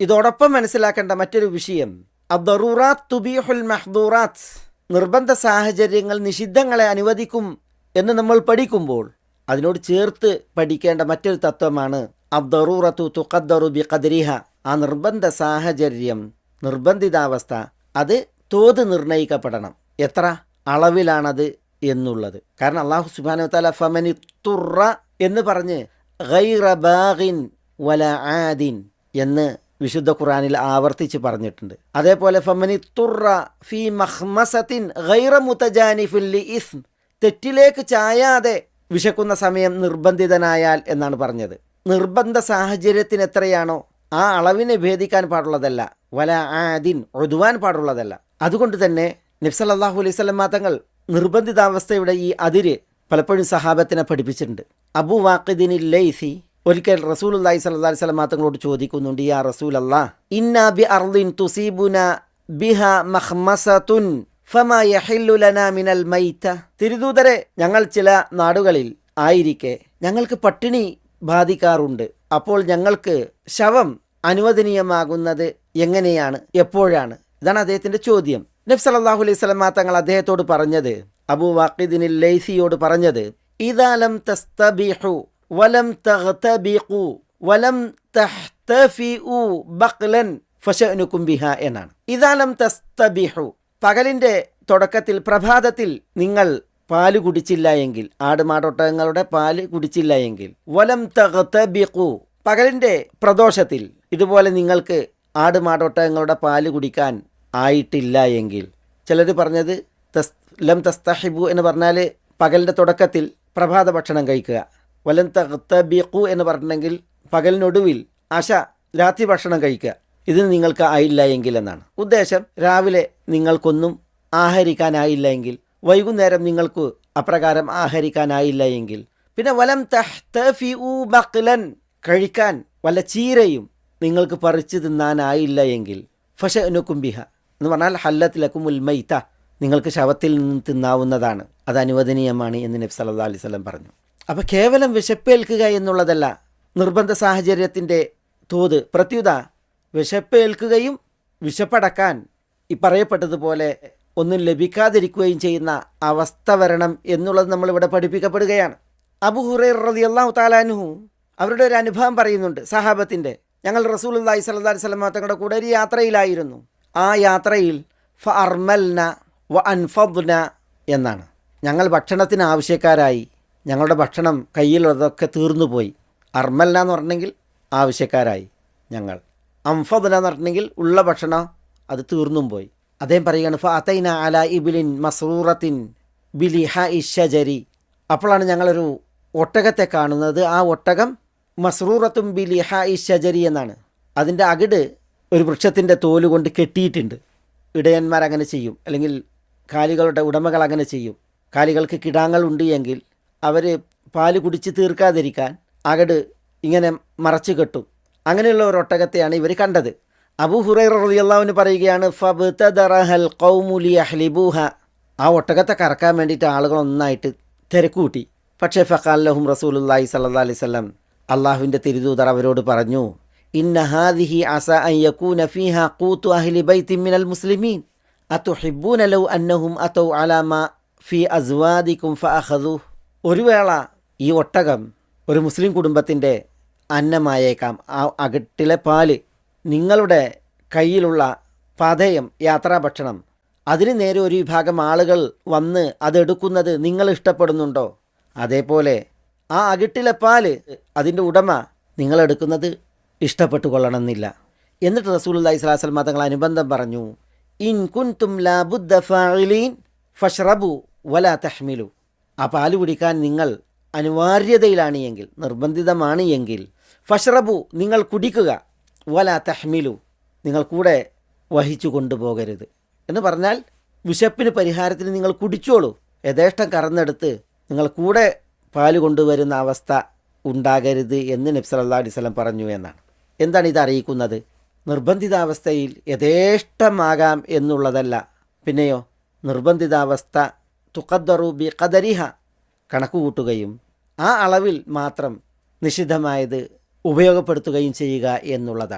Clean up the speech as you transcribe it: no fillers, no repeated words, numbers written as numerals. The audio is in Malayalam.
ഇതോടൊപ്പം മനസ്സിലാക്കേണ്ട മറ്റൊരു വിഷയം, അദ്ദറൂറാത്ത് തുബീഹുൽ മഹ്ദൂറാത്ത്, നിർബന്ധ സാഹചര്യങ്ങൾ നിഷിദ്ധങ്ങളെ അനുവദിക്കും എന്ന് നമ്മൾ പഠിക്കുമ്പോൾ അതിനോട് ചേർത്ത് പഠിക്കേണ്ട മറ്റൊരു തത്വമാണ് അദ്ദറൂറത്തു തുഖദ്ദറു ബിഖദ്രിഹ. ആ നിർബന്ധ സാഹചര്യം, നിർബന്ധിതാവസ്ഥ, അത് തോത് നിർണയിക്കപ്പെടണം. എത്ര അളവിലാണത് എന്നുള്ളത്. കാരണം അല്ലാഹു സുബ്ഹാനഹു വ തആല ഫമനിത്തുറ എന്ന് പറഞ്ഞ് ഗൈറ ബാഗിൻ വല ആദിൻ എന്ന് വിശുദ്ധ ഖുർആനിൽ ആവർത്തിച്ച് പറഞ്ഞിട്ടുണ്ട്. അതേപോലെ ഫമനിത്തുറ ഫീ മഖ്മസത്തിൻ ഗൈറ മുതജാനിഫിൻ ലിഇസ്ം, തെറ്റിലേക്ക് ചായാതെ വിശക്കുന്ന സമയം നിർബന്ധിതനായാൽ എന്നാണ് പറഞ്ഞത്. നിർബന്ധ സാഹചര്യത്തിന് എത്രയാണോ ആ അളവിനെ ഭേദിക്കാൻ പാടുള്ളതല്ല. വല ആദിൻ, ഒതുവാൻ പാടുള്ളതല്ല. അതുകൊണ്ട് തന്നെ നബി സല്ലല്ലാഹു അലൈഹി വസല്ലം തങ്ങൾ നിർബന്ധിതാവസ്ഥയുടെ ഈ അതിര് പലപ്പോഴും സഹാബത്തിനെ പഠിപ്പിച്ചിട്ടുണ്ട്. അബൂ വാഖിദിനിൽ ലൈസി ഒരിക്കൽ റസൂലുള്ളാഹി സ്വല്ലല്ലാഹു അലൈഹി വസല്ലം തങ്ങളോട് ചോദിക്കുന്നുണ്ട്, യാ റസൂലല്ലാഹ്, ഇന്നാ ബി അർളിൻ തുസീബുന ബിഹാ മഖ്മസത്തുൻ ഫമാ യഹില്ലു ലനാ മിനൽ മൈത. തിരുദൂതരെ, ഞങ്ങൾ ചില നാടുകളിൽ ആയിരിക്കെ ഞങ്ങൾക്ക് പട്ടിണി ബാധിക്കാറുണ്ട്. അപ്പോൾ ഞങ്ങൾക്ക് ശവം അനുവദനീയമാകുന്നത് എങ്ങനെയാണ്, എപ്പോഴാണ്? ഇതാണ് അദ്ദേഹത്തിൻ്റെ ചോദ്യം. നബി സല്ലല്ലാഹു അലൈഹി വസല്ലം തങ്ങൾ അദ്ദേഹത്തോട് പറഞ്ഞത്, അബൂ വാഖിദിനിൽ ലൈസിയോട് പറഞ്ഞത്, ഇദാ ലം തസ്തബിഹു വലം തഗ്തബിഖു വലം തഹ്തഫിഉ ബഖ്ലൻ ഫശഅനുകും ബിഹാ എന്നാണ്. ഇദാ ലം തസ്തബിഹു, പകലിൻ്റെ തുടക്കത്തിൽ, പ്രഭാതത്തിൽ നിങ്ങൾ പാല് കുടിച്ചില്ല എങ്കിൽ, ആടുമാടൊട്ടകങ്ങളുടെ പാല് കുടിച്ചില്ല എങ്കിൽ, വലം തഗ്തബിഖു, പകലിൻ്റെ പ്രദോഷത്തിൽ ഇതുപോലെ നിങ്ങൾക്ക് ആടുമാടൊട്ടകങ്ങളുടെ പാല് കുടിക്കാൻ ആയിട്ടില്ല എങ്കിൽ. ചിലർ പറഞ്ഞത് ലം തസ്തഹിബു എന്ന് പറഞ്ഞാൽ പകലിൻ്റെ തുടക്കത്തിൽ പ്രഭാത ഭക്ഷണം കഴിക്കുക. വലം തഗ്തബിഖു എന്ന് പറഞ്ഞിട്ടുണ്ടെങ്കിൽ പകലിനൊടുവിൽ രാത്രി ഭക്ഷണം കഴിക്കുക. ഇത് നിങ്ങൾക്ക് ആയില്ല എങ്കിൽ എന്നാണ് ഉദ്ദേശം. രാവിലെ നിങ്ങൾക്കൊന്നും ആഹരിക്കാനായില്ല എങ്കിൽ, വൈകുന്നേരം നിങ്ങൾക്ക് അപ്രകാരം ആഹരിക്കാനായില്ല എങ്കിൽ, പിന്നെ വലം തഹ്തഫിഉ ബഖ്ലൻ, കഴിക്കാൻ വല്ല ചീരയും നിങ്ങൾക്ക് പറിച്ചു തിന്നാനായില്ല എങ്കിൽ, ഫശഅനുകും ബിഹ എന്ന് പറഞ്ഞാൽ ഹല്ലത്ത് ലക്കുമുൽ മൈത, നിങ്ങൾക്ക് ശവത്തിൽ നിന്ന് തിന്നാവുന്നതാണ്, അത് അനുവദനീയമാണ് എന്ന് നബി സല്ലല്ലാഹു അലൈഹി വസല്ലം പറഞ്ഞു. അപ്പോൾ കേവലം വിശപ്പേൽക്കുക എന്നുള്ളതല്ല നിർബന്ധ സാഹചര്യത്തിൻ്റെ തോത്. പ്രത്യുത വിശപ്പേൽക്കുകയും വിശപ്പടക്കാൻ ഈ പറയപ്പെട്ടതുപോലെ ഒന്നും ലഭിക്കാതിരിക്കുകയും ചെയ്യുന്ന അവസ്ഥ വരണം എന്നുള്ളത് നമ്മളിവിടെ പഠിപ്പിക്കപ്പെടുകയാണ്. അബൂ ഹുറൈറ റളിയല്ലാഹു തആല അൻഹു അവരുടെ ഒരു അനുഭവം പറയുന്നുണ്ട് സഹാബത്തിൻ്റെ. ഞങ്ങൾ റസൂലുള്ളാഹി സ്വല്ലല്ലാഹു അലൈഹി വസല്ലം തങ്ങളുടെ കൂടെ ഒരു യാത്രയിലായിരുന്നു. ആ യാത്രയിൽ ഫഅർമൽന വ അൻഫദ്ന എന്നാണ്. ഞങ്ങൾ ഭക്ഷണത്തിന് ആവശ്യക്കാരായി, ഞങ്ങളുടെ ഭക്ഷണം കയ്യിലുള്ളതൊക്കെ തീർന്നുപോയി. അർമൽന എന്ന് പറഞ്ഞെങ്കിൽ ആവശ്യക്കാരായി ഞങ്ങൾ, അംഫദ്ന എന്ന് പറഞ്ഞെങ്കിൽ ഉള്ള ഭക്ഷണം അത് തീർന്നും പോയി. അദ്ദേഹം പറയുകയാണ്, ഫഅതൈന അലാ ഇബ്ലിൻ മസ്റൂറത്തിൻ ബിലിഹാഇ ഷജരി. അപ്പോഴാണ് ഞങ്ങളൊരു ഒട്ടകത്തെ കാണുന്നത്. ആ ഒട്ടകം മസ്റൂറത്തും ബിലിഹാഇ ഷജരി എന്നാണ്. അതിൻ്റെ അകിട് ഒരു വൃക്ഷത്തിൻ്റെ തോല് കൊണ്ട് കെട്ടിയിട്ടുണ്ട്. ഇടയന്മാർ അങ്ങനെ ചെയ്യും, അല്ലെങ്കിൽ കാലികളുടെ ഉടമകൾ അങ്ങനെ ചെയ്യും. കാലികൾക്ക് കിടാങ്ങൾ ഉണ്ട് എങ്കിൽ അവർ പാല് കുടിച്ച് തീർക്കാതിരിക്കാൻ അകിട് ഇങ്ങനെ മറച്ചു കെട്ടും. അങ്ങനെയുള്ള ഒരു ഒട്ടകത്തെയാണ് ഇവർ കണ്ടത്. അബൂ ഹുറൈറ റളിയല്ലാഹു അൻഹു പറയുകയാണ്, ഫബ്തദറഹൽ ഖൗമു ലിയഹ്ലിബൂഹ. ആ ഒട്ടകത്തെ കറക്കാൻ വേണ്ടിയിട്ട് ആളുകൾ ഒന്നായിട്ട് തിരക്കൂട്ടി. പക്ഷേ ഫഖാല ലഹും റസൂലുള്ളാഹി സ്വല്ലല്ലാഹു അലൈഹി വസല്ലം, അള്ളാഹുവിൻ്റെ തിരുദൂതർ അവരോട് പറഞ്ഞു, ഇന്ന ഹാദിഹി അസാ അൻ യകൂന ഫീഹാ ഖൂതു അഹ്ലി ബൈത്തിൻ മിനൽ മുസ്ലിമീൻ അതുഹിബ്ബൂന ലൗ അന്നഹും അതൗ അലാ മാ ഫീ അസ്വാദികും ഫഅഖദൂഹ്. ഒരു വേള ഈ ഒട്ടകം ഒരു മുസ്ലിം കുടുംബത്തിൻ്റെ അന്നമായേക്കാം. ആ അകിട്ടിലെ പാല്, നിങ്ങളുടെ കയ്യിലുള്ള പാഥേയം, യാത്രാഭക്ഷണം, അതിന് നേരെ ഒരു വിഭാഗം ആളുകൾ വന്ന് അതെടുക്കുന്നത് നിങ്ങൾ ഇഷ്ടപ്പെടുന്നുണ്ടോ? അതേപോലെ ആ അകിട്ടിലെ പാല്, അതിൻ്റെ ഉടമ നിങ്ങളെടുക്കുന്നത് ഇഷ്ടപ്പെട്ടു കൊള്ളണമെന്നില്ല. എന്നിട്ട് റസൂലുള്ളാഹി സ്വല്ലല്ലാഹു അലൈഹി വസല്ലം തങ്ങൾ അനുബന്ധം പറഞ്ഞു, ഇൻ കുൻതും ലാ ബുദ്ദ ഫാഇലീൻ ഫശ്റബു വലാ തഹ്മിലു. ആ പാല് കുടിക്കാൻ നിങ്ങൾ അനിവാര്യതയിലാണ് എങ്കിൽ, നിർബന്ധിതമാണ് എങ്കിൽ, ഫശ്റബു നിങ്ങൾ കുടിക്കുക, വലാ തഹ്മിലു നിങ്ങൾ കൂടെ വഹിച്ചു കൊണ്ടുപോകരുത്. എന്ന് പറഞ്ഞാൽ വിശപ്പിന് പരിഹാരത്തിന് നിങ്ങൾ കുടിച്ചോളൂ, യഥേഷ്ടം കറന്നെടുത്ത് നിങ്ങൾ കൂടെ പാല് കൊണ്ടുവരുന്ന അവസ്ഥ ഉണ്ടാകരുത് എന്ന് നബി സല്ലല്ലാഹു അലൈഹി വസല്ലം പറഞ്ഞു എന്നാണ്. എന്താണ് ഇത് അറിയിക്കുന്നത്? നിർബന്ധിതാവസ്ഥയിൽ യഥേഷ്ടമാകാം എന്നുള്ളതല്ല, പിന്നെയോ നിർബന്ധിതാവസ്ഥ തുഖദ്ദറു ബി ഖദരിഹ, കണക്കുകൂട്ടുകയും ആ അളവിൽ മാത്രം നിഷിദ്ധമായത് ഉപയോഗപ്പെടുത്തുകയും ചെയ്യുക എന്നുള്ളതാണ്.